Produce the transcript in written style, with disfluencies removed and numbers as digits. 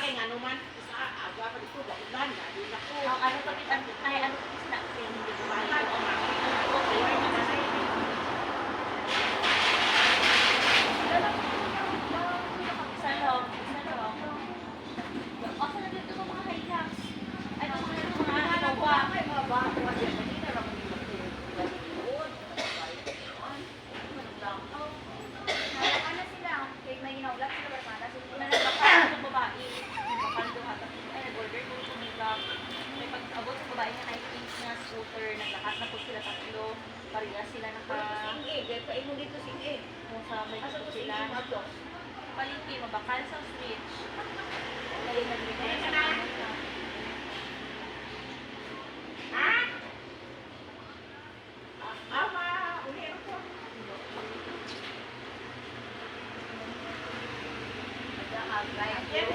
kay nga naman sa agwa pa dito dahilan na din ako. Ang ano pa kita ay ano pa sila hindi ko ba Ay, yun. okay, na na na. Sa loob. Ako na dito mga high-class. Ay, ito mga ano ba? May mga bago kasi kanina lang yung doon. Ano sila? Kaya may ginaulat sila ba para sa una na bakal sa babae. Bakal doon hata. Ay, nag-order ko sa makeup. May pag-abot sa babae na 19 na scooter. Naglakas na po sila tatlo. Parehas sila naka... Kaya mo dito sing Kung sa may Asa to sila. sing mato? Paliti, mabakal sa switch. Kaya nagbigay Kaya sa na. kanila. Ha? Ama, ulit ako. Nag-aagay. Yan